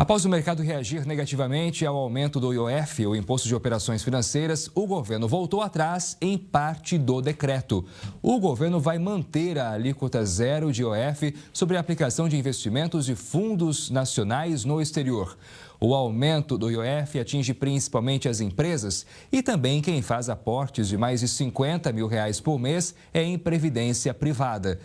Após o mercado reagir negativamente ao aumento do IOF, o Imposto de Operações Financeiras, o governo voltou atrás em parte do decreto. O governo vai manter a alíquota zero de IOF sobre a aplicação de investimentos de fundos nacionais no exterior. O aumento do IOF atinge principalmente as empresas e também quem faz aportes de mais de R$50 mil por mês em previdência privada.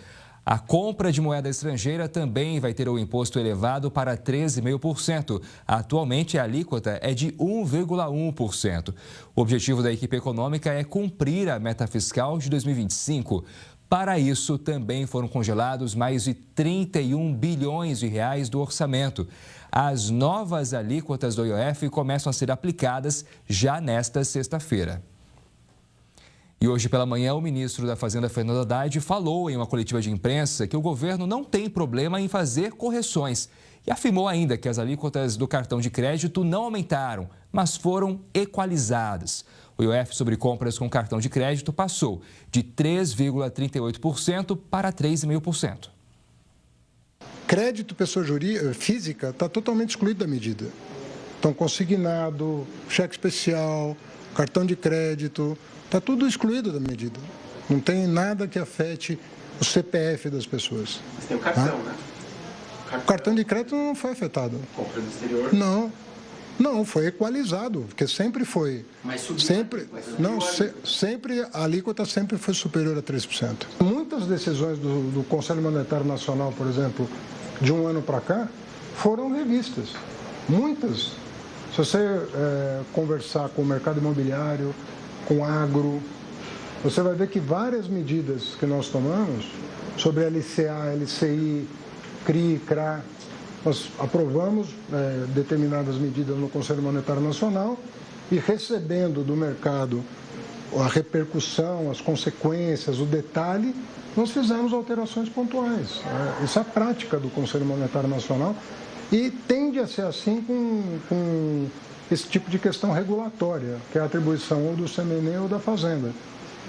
A compra de moeda estrangeira também vai ter o imposto elevado para 13,5%. Atualmente, a alíquota é de 1,1%. O objetivo da equipe econômica é cumprir a meta fiscal de 2025. Para isso, também foram congelados mais de 31 bilhões de reais do orçamento. As novas alíquotas do IOF começam a ser aplicadas já nesta sexta-feira. E hoje pela manhã, o ministro da Fazenda, Fernando Haddad, falou em uma coletiva de imprensa que o governo não tem problema em fazer correções. E afirmou ainda que as alíquotas do cartão de crédito não aumentaram, mas foram equalizadas. O IOF sobre compras com cartão de crédito passou de 3,38% para 3,5%. Crédito pessoa física está totalmente excluído da medida. Então, consignado, cheque especial, cartão de crédito, está tudo excluído da medida. Não tem nada que afete o CPF das pessoas. Mas tem o cartão, né? O cartão de crédito não foi afetado. Compra no exterior? Não, foi equalizado, porque sempre foi. Mas subiu? Sempre a alíquota sempre foi superior a 3%. Muitas decisões do Conselho Monetário Nacional, por exemplo, de um ano para cá, foram revistas. Muitas. Se você conversar com o mercado imobiliário, com agro, você vai ver que várias medidas que nós tomamos sobre LCA, LCI, CRI, CRA, nós aprovamos determinadas medidas no Conselho Monetário Nacional e recebendo do mercado a repercussão, as consequências, o detalhe, nós fizemos alterações pontuais. Isso é a prática do Conselho Monetário Nacional e tende a ser assim com esse tipo de questão regulatória, que é a atribuição ou do CMN ou da Fazenda.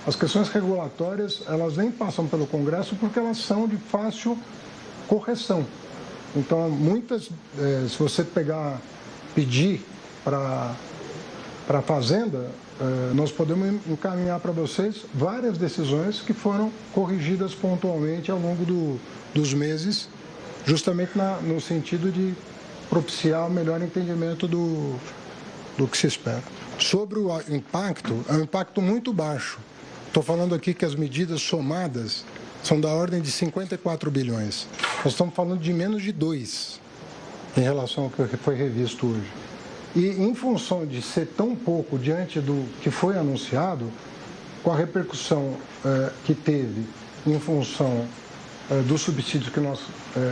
As questões regulatórias, elas nem passam pelo Congresso porque elas são de fácil correção. Então, muitas, se você pedir para a Fazenda, nós podemos encaminhar para vocês várias decisões que foram corrigidas pontualmente ao longo dos meses, justamente no sentido de propiciar o melhor entendimento do que se espera. Sobre o impacto, é um impacto muito baixo. Estou falando aqui que as medidas somadas são da ordem de 54 bilhões. Nós estamos falando de menos de 2 em relação ao que foi revisto hoje. E em função de ser tão pouco diante do que foi anunciado, com a repercussão que teve em função dos subsídios que nós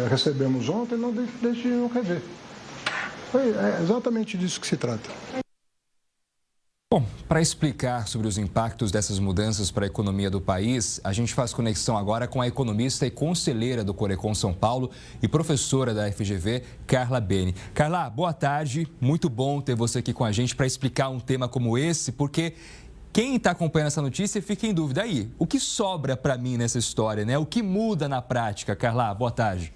recebemos ontem, não decidiram rever. É exatamente disso que se trata. Bom, para explicar sobre os impactos dessas mudanças para a economia do país, a gente faz conexão agora com a economista e conselheira do Corecon São Paulo e professora da FGV, Carla Bene. Carla, boa tarde. Muito bom ter você aqui com a gente para explicar um tema como esse, porque quem está acompanhando essa notícia fica em dúvida aí. O que sobra para mim nessa história, né? O que muda na prática? Carla, boa tarde.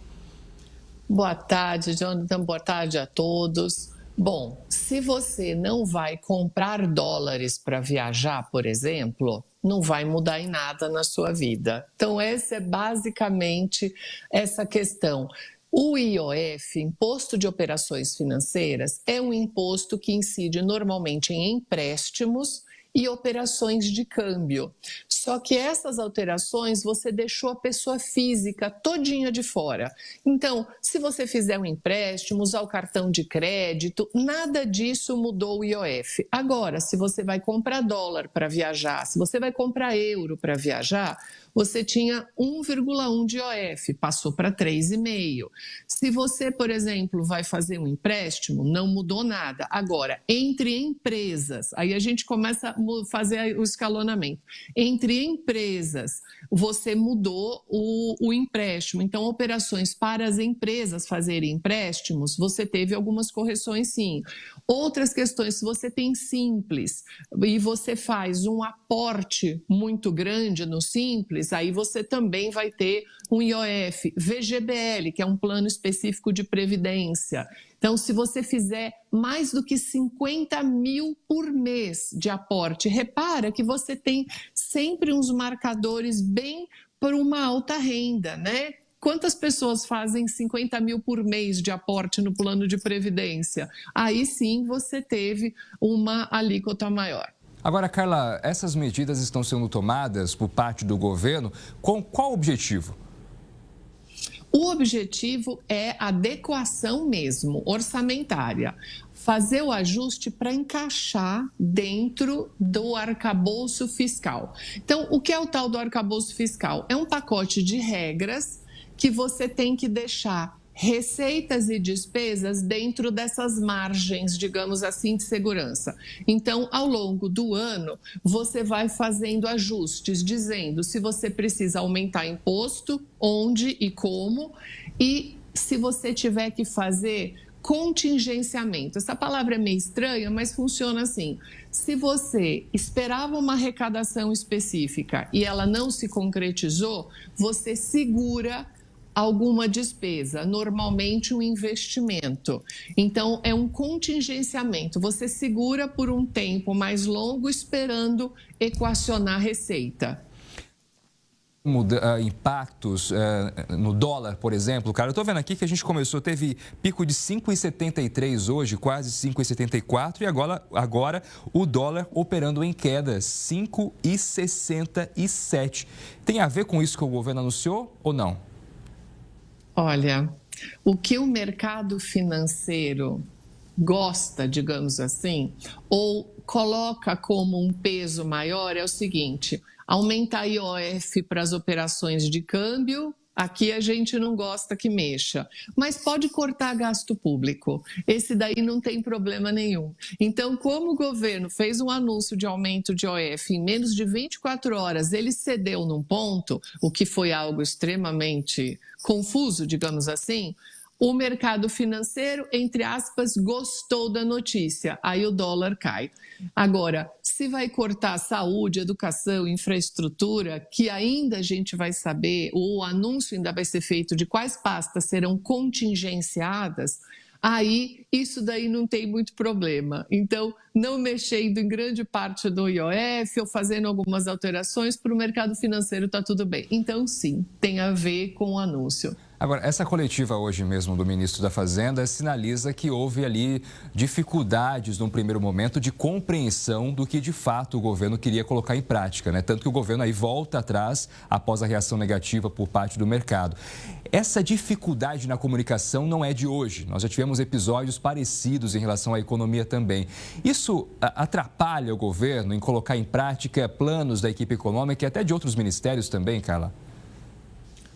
Boa tarde, Jonathan. Boa tarde a todos. Bom, se você não vai comprar dólares para viajar, por exemplo, não vai mudar em nada na sua vida. Então, essa é basicamente essa questão. O IOF, Imposto de Operações Financeiras, é um imposto que incide normalmente em empréstimos e operações de câmbio. Só que essas alterações você deixou a pessoa física todinha de fora. Então, se você fizer um empréstimo, usar o cartão de crédito, nada disso mudou o IOF. Agora, se você vai comprar dólar para viajar, se você vai comprar euro para viajar, você tinha 1,1 de IOF, passou para 3,5. Se você, por exemplo, vai fazer um empréstimo, não mudou nada. Agora, entre empresas, aí a gente começa a fazer o escalonamento. Entre empresas, você mudou o empréstimo. Então, operações para as empresas fazerem empréstimos, você teve algumas correções, sim. Outras questões, se você tem Simples e você faz um aporte muito grande no Simples, dólares, aí você também vai ter um IOF, VGBL, que é um plano específico de previdência. Então, se você fizer mais do que 50 mil por mês de aporte, repara que você tem sempre uns marcadores bem para uma alta renda, né? Quantas pessoas fazem 50 mil por mês de aporte no plano de previdência? Aí sim você teve uma alíquota maior. Agora, Carla, essas medidas estão sendo tomadas por parte do governo com qual objetivo? O objetivo é adequação mesmo, orçamentária. Fazer o ajuste para encaixar dentro do arcabouço fiscal. Então, o que é o tal do arcabouço fiscal? É um pacote de regras que você tem que deixar receitas e despesas dentro dessas margens, digamos assim, de segurança. Então, ao longo do ano, você vai fazendo ajustes, dizendo se você precisa aumentar imposto, onde e como, e se você tiver que fazer contingenciamento. Essa palavra é meio estranha, mas funciona assim. Se você esperava uma arrecadação específica e ela não se concretizou, você segura alguma despesa, normalmente um investimento. Então, é um contingenciamento. Você segura por um tempo mais longo esperando equacionar a receita. Impactos no dólar, por exemplo, cara, eu estou vendo aqui que a gente teve pico de 5,73 hoje, quase 5,74 e agora o dólar operando em queda, 5,67. Tem a ver com isso que o governo anunciou ou não? Olha, o que o mercado financeiro gosta, digamos assim, ou coloca como um peso maior é o seguinte: aumentar IOF para as operações de câmbio. Aqui a gente não gosta que mexa, mas pode cortar gasto público. Esse daí não tem problema nenhum. Então, como o governo fez um anúncio de aumento de IOF em menos de 24 horas, ele cedeu num ponto, o que foi algo extremamente confuso, digamos assim. O mercado financeiro, entre aspas, gostou da notícia, aí o dólar cai. Agora, se vai cortar saúde, educação, infraestrutura, que ainda a gente vai saber, o anúncio ainda vai ser feito de quais pastas serão contingenciadas, aí isso daí não tem muito problema. Então, não mexendo em grande parte do IOF ou fazendo algumas alterações, para o mercado financeiro está tudo bem. Então, sim, tem a ver com o anúncio. Agora, essa coletiva hoje mesmo do ministro da Fazenda sinaliza que houve ali dificuldades num primeiro momento de compreensão do que de fato o governo queria colocar em prática, né? Tanto que o governo aí volta atrás após a reação negativa por parte do mercado. Essa dificuldade na comunicação não é de hoje. Nós já tivemos episódios parecidos em relação à economia também. Isso atrapalha o governo em colocar em prática planos da equipe econômica e até de outros ministérios também, Carla?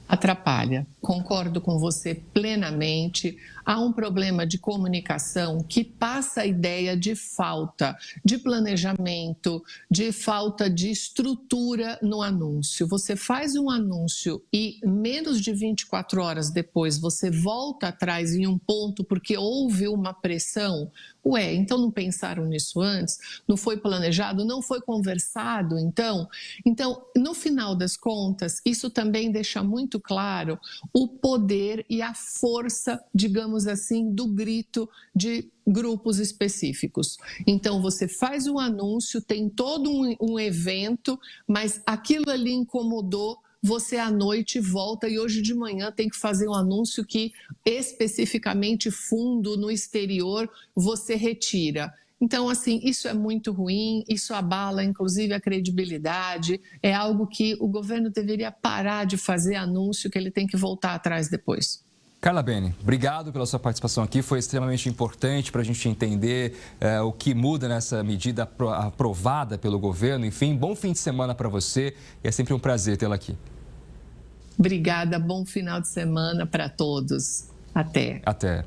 Atrapalha. Concordo com você plenamente. Há um problema de comunicação que passa a ideia de falta de planejamento, de falta de estrutura no anúncio. Você faz um anúncio e menos de 24 horas depois você volta atrás em um ponto porque houve uma pressão. Ué, então não pensaram nisso antes? Não foi planejado? Não foi conversado, então? Então, no final das contas, isso também deixa muito claro o poder e a força, digamos assim, do grito de grupos específicos. Então, você faz um anúncio, tem todo um evento, mas aquilo ali incomodou. Você à noite volta e hoje de manhã tem que fazer um anúncio que especificamente fundo no exterior você retira. Então, assim, isso é muito ruim, isso abala inclusive a credibilidade, é algo que o governo deveria parar de fazer anúncio que ele tem que voltar atrás depois. Carla Bene, obrigado pela sua participação aqui, foi extremamente importante para a gente entender o que muda nessa medida aprovada pelo governo. Enfim, bom fim de semana para você e é sempre um prazer tê-la aqui. Obrigada, bom final de semana para todos. Até. Até.